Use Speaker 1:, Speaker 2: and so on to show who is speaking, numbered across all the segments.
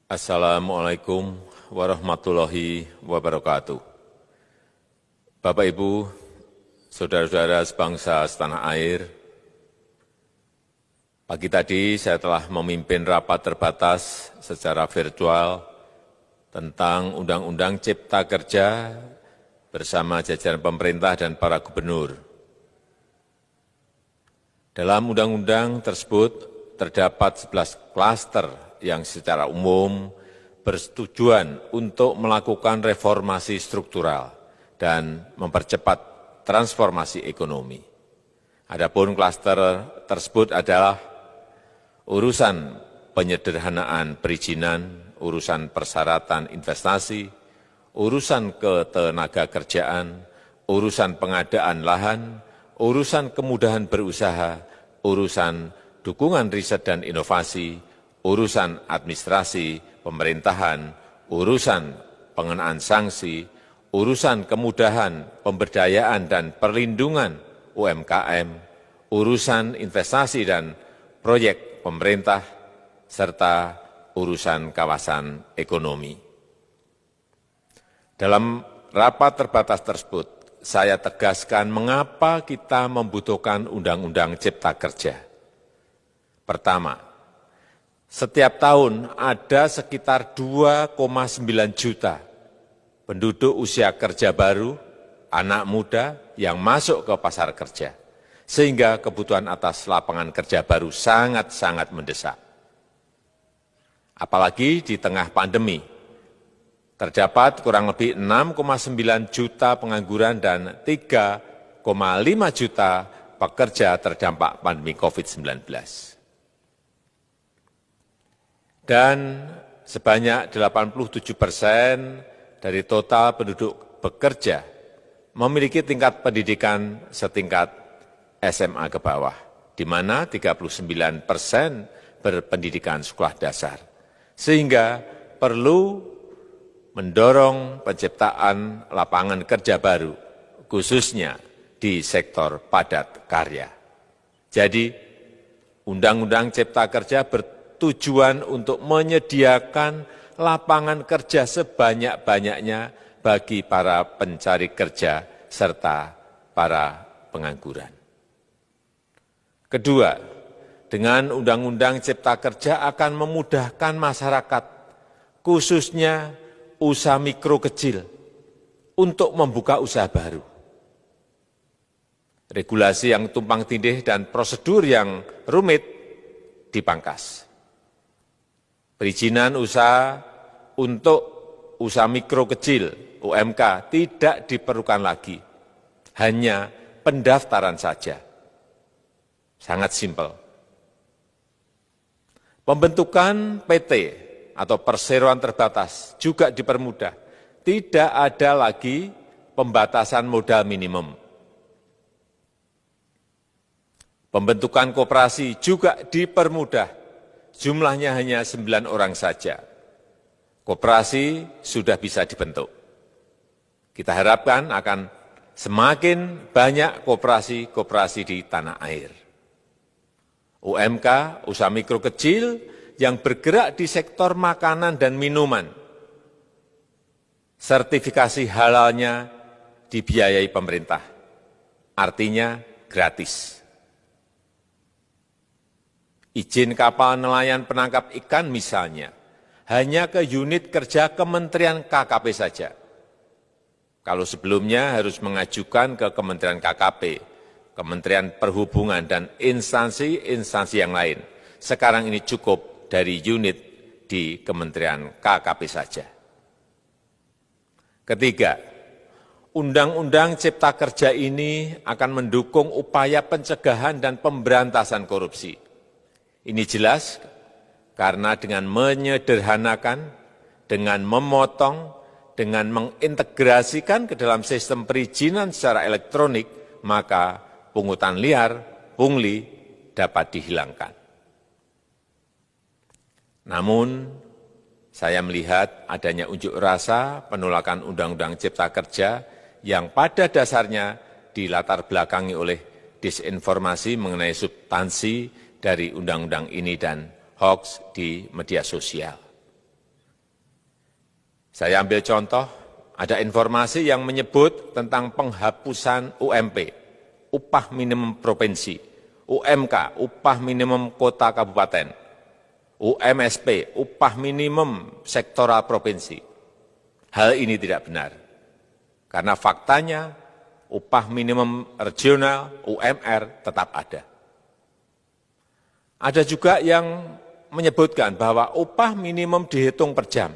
Speaker 1: Assalamualaikum warahmatullahi wabarakatuh. Bapak, Ibu, saudara-saudara sebangsa setanah air, pagi tadi saya telah memimpin rapat terbatas secara virtual tentang Undang-Undang Cipta Kerja bersama jajaran pemerintah dan para gubernur. Dalam undang-undang tersebut terdapat 11 klaster yang secara umum bertujuan untuk melakukan reformasi struktural dan mempercepat transformasi ekonomi. Adapun klaster tersebut adalah urusan penyederhanaan perizinan, urusan persyaratan investasi, urusan ketenagakerjaan, urusan pengadaan lahan, urusan kemudahan berusaha, urusan dukungan riset dan inovasi, urusan administrasi pemerintahan, urusan pengenaan sanksi, urusan kemudahan pemberdayaan dan perlindungan UMKM, urusan investasi dan proyek pemerintah, serta urusan kawasan ekonomi. Dalam rapat terbatas tersebut, saya tegaskan mengapa kita membutuhkan Undang-Undang Cipta Kerja. Pertama, setiap tahun ada sekitar 2,9 juta penduduk usia kerja baru, anak muda yang masuk ke pasar kerja, sehingga kebutuhan atas lapangan kerja baru sangat-sangat mendesak. Apalagi di tengah pandemi, terdapat kurang lebih 6,9 juta pengangguran dan 3,5 juta pekerja terdampak pandemi COVID-19. Dan sebanyak 87% dari total penduduk bekerja memiliki tingkat pendidikan setingkat SMA ke bawah, di mana 39% berpendidikan sekolah dasar. Sehingga perlu mendorong penciptaan lapangan kerja baru, khususnya di sektor padat karya. Jadi, Undang-Undang Cipta Kerja bertujuan untuk menyediakan lapangan kerja sebanyak-banyaknya bagi para pencari kerja serta para pengangguran. Kedua, dengan Undang-Undang Cipta Kerja akan memudahkan masyarakat, khususnya usaha mikro kecil, untuk membuka usaha baru. Regulasi yang tumpang tindih dan prosedur yang rumit dipangkas. Perizinan usaha untuk usaha mikro kecil (UMK) tidak diperlukan lagi, hanya pendaftaran saja. Sangat simpel. Pembentukan PT atau perseroan terbatas juga dipermudah. Tidak ada lagi pembatasan modal minimum. Pembentukan koperasi juga dipermudah. Jumlahnya hanya 9 orang saja. Koperasi sudah bisa dibentuk. Kita harapkan akan semakin banyak koperasi-koperasi di tanah air. UMK, usaha mikro kecil yang bergerak di sektor makanan dan minuman. Sertifikasi halalnya dibiayai pemerintah. Artinya gratis. Izin kapal nelayan penangkap ikan misalnya, hanya ke unit kerja Kementerian KKP saja. Kalau sebelumnya harus mengajukan ke Kementerian KKP, Kementerian Perhubungan, dan instansi-instansi yang lain. Sekarang ini cukup dari unit di Kementerian KKP saja. Ketiga, Undang-Undang Cipta Kerja ini akan mendukung upaya pencegahan dan pemberantasan korupsi. Ini jelas karena dengan menyederhanakan, dengan memotong, dengan mengintegrasikan ke dalam sistem perizinan secara elektronik, maka pungutan liar, pungli dapat dihilangkan. Namun, saya melihat adanya unjuk rasa penolakan Undang-Undang Cipta Kerja yang pada dasarnya dilatar belakangi oleh disinformasi mengenai substansi dari undang-undang ini dan hoax di media sosial. Saya ambil contoh, ada informasi yang menyebut tentang penghapusan UMP, upah minimum provinsi, UMK, upah minimum kota kabupaten, UMSP, upah minimum sektoral provinsi. Hal ini tidak benar, karena faktanya upah minimum regional, UMR, tetap ada. Ada juga yang menyebutkan bahwa upah minimum dihitung per jam.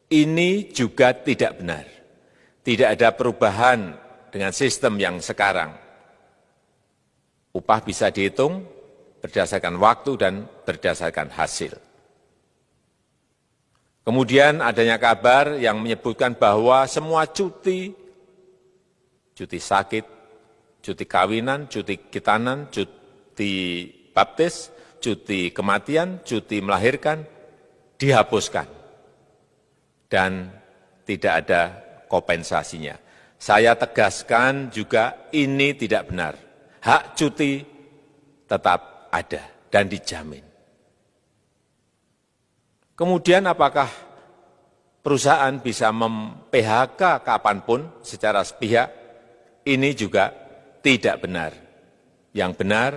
Speaker 1: Ini juga tidak benar. Tidak ada perubahan dengan sistem yang sekarang. Upah bisa dihitung berdasarkan waktu dan berdasarkan hasil. Kemudian adanya kabar yang menyebutkan bahwa semua cuti sakit, cuti kawinan, cuti khitanan, cuti baptis, cuti kematian, cuti melahirkan, dihapuskan. Dan tidak ada kompensasinya. Saya tegaskan juga ini tidak benar. Hak cuti tetap ada dan dijamin. Kemudian apakah perusahaan bisa mem-PHK kapanpun secara sepihak? Ini juga tidak benar. Yang benar,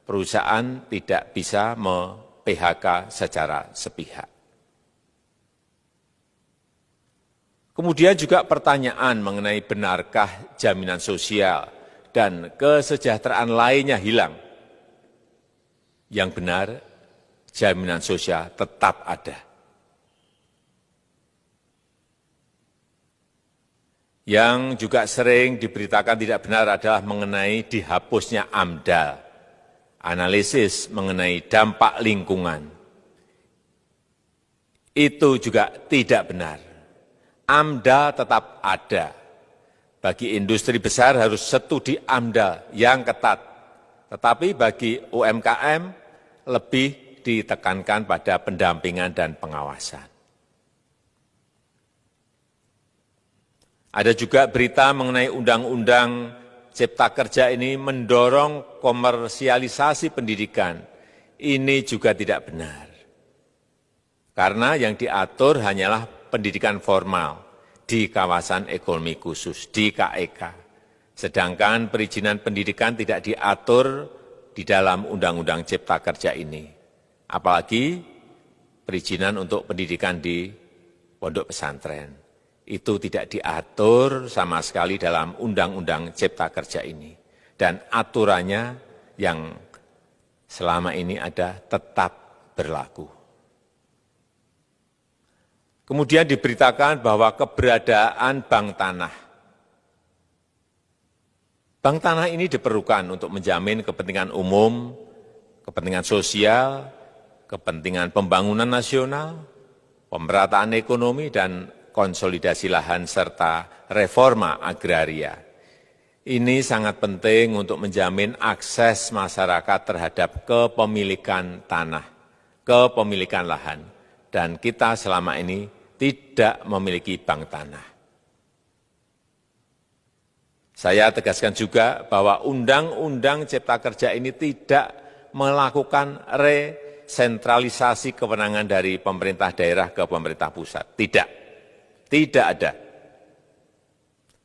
Speaker 1: perusahaan tidak bisa mem-PHK secara sepihak. Kemudian juga pertanyaan mengenai benarkah jaminan sosial dan kesejahteraan lainnya hilang. Yang benar, jaminan sosial tetap ada. Yang juga sering diberitakan tidak benar adalah mengenai dihapusnya AMDAL, analisis mengenai dampak lingkungan. Itu juga tidak benar. AMDAL tetap ada. Bagi industri besar harus studi AMDAL yang ketat. Tetapi bagi UMKM lebih ditekankan pada pendampingan dan pengawasan. Ada juga berita mengenai Undang-Undang Cipta Kerja ini mendorong komersialisasi pendidikan. Ini juga tidak benar. Karena yang diatur hanyalah pendidikan formal di kawasan ekonomi khusus, di KEK. Sedangkan perizinan pendidikan tidak diatur di dalam Undang-Undang Cipta Kerja ini. Apalagi perizinan untuk pendidikan di pondok pesantren. Itu tidak diatur sama sekali dalam Undang-Undang Cipta Kerja ini. Dan aturannya yang selama ini ada tetap berlaku. Kemudian diberitakan bahwa keberadaan bank tanah. Bank tanah ini diperlukan untuk menjamin kepentingan umum, kepentingan sosial, kepentingan pembangunan nasional, pemerataan ekonomi, dan konsolidasi lahan serta reforma agraria. Ini sangat penting untuk menjamin akses masyarakat terhadap kepemilikan tanah, kepemilikan lahan. Dan kita selama ini tidak memiliki bank tanah. Saya tegaskan juga bahwa Undang-Undang Cipta Kerja ini tidak melakukan resentralisasi kewenangan dari pemerintah daerah ke pemerintah pusat. Tidak ada.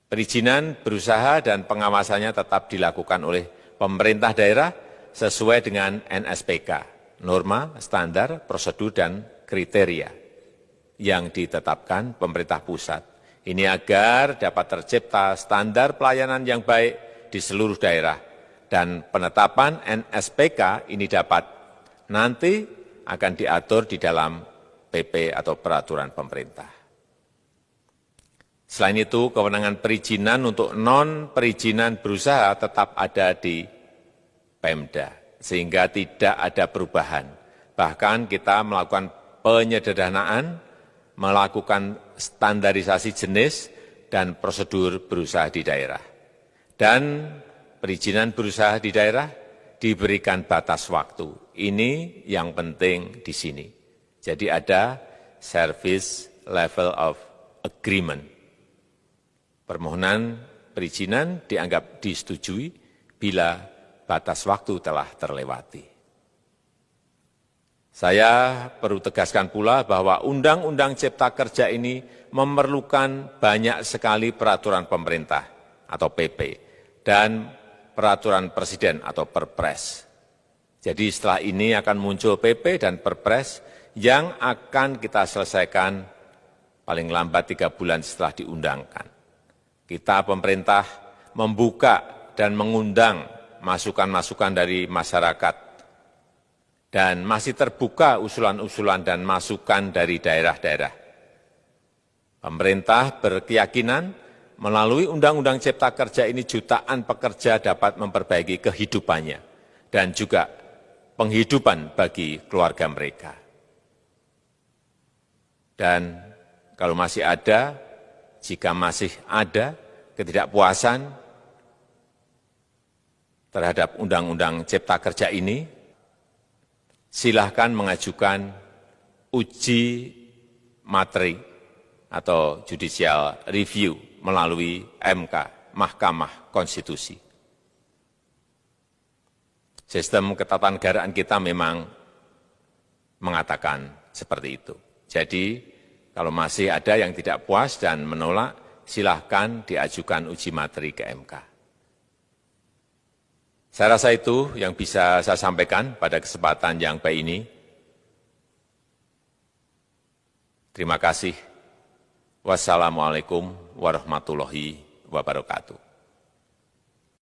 Speaker 1: Perizinan berusaha dan pengawasannya tetap dilakukan oleh pemerintah daerah sesuai dengan NSPK, norma, standar, prosedur, dan kriteria yang ditetapkan pemerintah pusat. Ini agar dapat tercipta standar pelayanan yang baik di seluruh daerah. Dan penetapan NSPK ini dapat nanti akan diatur di dalam PP atau peraturan pemerintah. Selain itu, kewenangan perizinan untuk non-perizinan berusaha tetap ada di Pemda, sehingga tidak ada perubahan. Bahkan kita melakukan penyederhanaan, melakukan standarisasi jenis dan prosedur berusaha di daerah. Dan perizinan berusaha di daerah diberikan batas waktu. Ini yang penting di sini. Jadi ada service level of agreement. Permohonan perizinan dianggap disetujui bila batas waktu telah terlewati. Saya perlu tegaskan pula bahwa Undang-Undang Cipta Kerja ini memerlukan banyak sekali peraturan pemerintah atau PP dan peraturan presiden atau Perpres. Jadi setelah ini akan muncul PP dan Perpres yang akan kita selesaikan paling lambat 3 bulan setelah diundangkan. Kita pemerintah membuka dan mengundang masukan-masukan dari masyarakat dan masih terbuka usulan-usulan dan masukan dari daerah-daerah. Pemerintah berkeyakinan melalui Undang-Undang Cipta Kerja ini jutaan pekerja dapat memperbaiki kehidupannya dan juga penghidupan bagi keluarga mereka. Dan kalau masih ada, jika masih ada ketidakpuasan terhadap Undang-Undang Cipta Kerja ini, silahkan mengajukan uji materi atau judicial review melalui MK, Mahkamah Konstitusi. Sistem ketatanegaraan kita memang mengatakan seperti itu. Jadi, kalau masih ada yang tidak puas dan menolak, silahkan diajukan uji materi ke MK. Saya rasa itu yang bisa saya sampaikan pada kesempatan yang baik ini. Terima kasih. Wassalamualaikum warahmatullahi wabarakatuh.